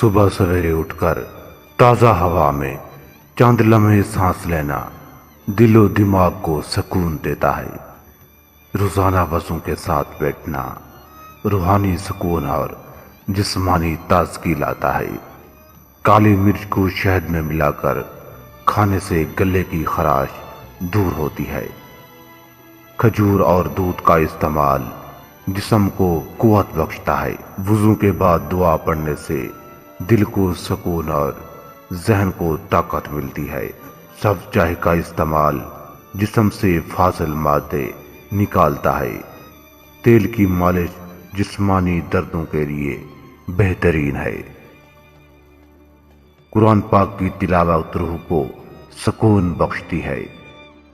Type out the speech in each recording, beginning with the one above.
صبح سویرے اٹھ کر تازہ ہوا میں چند لمحے سانس لینا دل و دماغ کو سکون دیتا ہے۔ روزانہ وضو کے ساتھ بیٹھنا روحانی سکون اور جسمانی تازگی لاتا ہے۔ کالی مرچ کو شہد میں ملا کر کھانے سے گلے کی خراش دور ہوتی ہے۔ کھجور اور دودھ کا استعمال جسم کو قوت بخشتا ہے۔ وضو کے بعد دعا پڑھنے سے دل کو سکون اور ذہن کو طاقت ملتی ہے۔ سبز چائے کا استعمال جسم سے فاضل مادے نکالتا ہے۔ تیل کی مالش جسمانی دردوں کے لیے بہترین ہے۔ قرآن پاک کی تلاوت روح کو سکون بخشتی ہے۔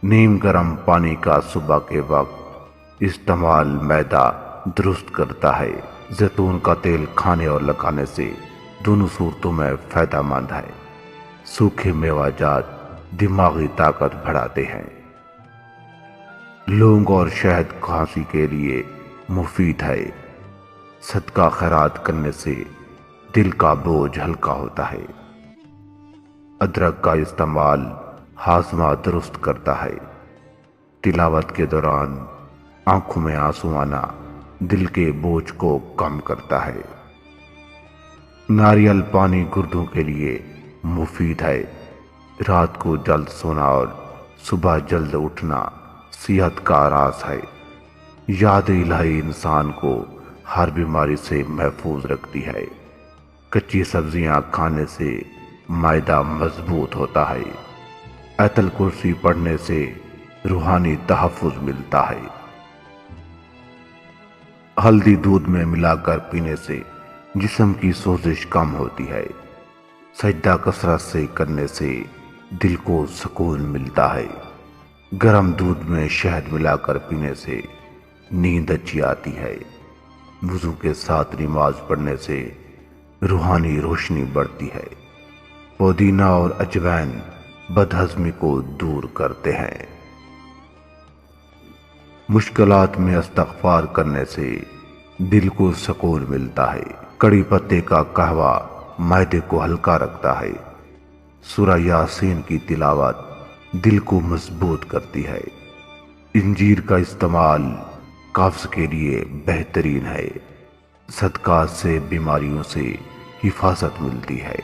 نیم گرم پانی کا صبح کے وقت استعمال معدہ درست کرتا ہے۔ زیتون کا تیل کھانے اور لگانے سے دونوں صورتوں میں فائدہ مند ہے۔ سوکھے میوہ جات دماغی طاقت بڑھاتے ہیں۔ لونگ اور شہد کھانسی کے لیے مفید ہے۔ صدقہ خیرات کرنے سے دل کا بوجھ ہلکا ہوتا ہے۔ ادرک کا استعمال ہاضمہ درست کرتا ہے۔ تلاوت کے دوران آنکھوں میں آنسو آنا دل کے بوجھ کو کم کرتا ہے۔ ناریل پانی گردوں کے لیے مفید ہے۔ رات کو جلد سونا اور صبح جلد اٹھنا صحت کا راز ہے۔ یاد الہی انسان کو ہر بیماری سے محفوظ رکھتی ہے۔ کچی سبزیاں کھانے سے معدہ مضبوط ہوتا ہے۔ آیت الکرسی پڑھنے سے روحانی تحفظ ملتا ہے۔ ہلدی دودھ میں ملا کر پینے سے جسم کی سوزش کم ہوتی ہے۔ سجدہ کثرت سے کرنے سے دل کو سکون ملتا ہے۔ گرم دودھ میں شہد ملا کر پینے سے نیند اچھی آتی ہے۔ وضو کے ساتھ نماز پڑھنے سے روحانی روشنی بڑھتی ہے۔ پودینہ اور اجوائن بدہضمی کو دور کرتے ہیں۔ مشکلات میں استغفار کرنے سے دل کو سکون ملتا ہے۔ کڑی پتے کا قہوہ معدے کو ہلکا رکھتا ہے۔ سورہ یاسین کی تلاوت دل کو مضبوط کرتی ہے۔ انجیر کا استعمال قبض کے لیے بہترین ہے۔ صدقات سے بیماریوں سے حفاظت ملتی ہے۔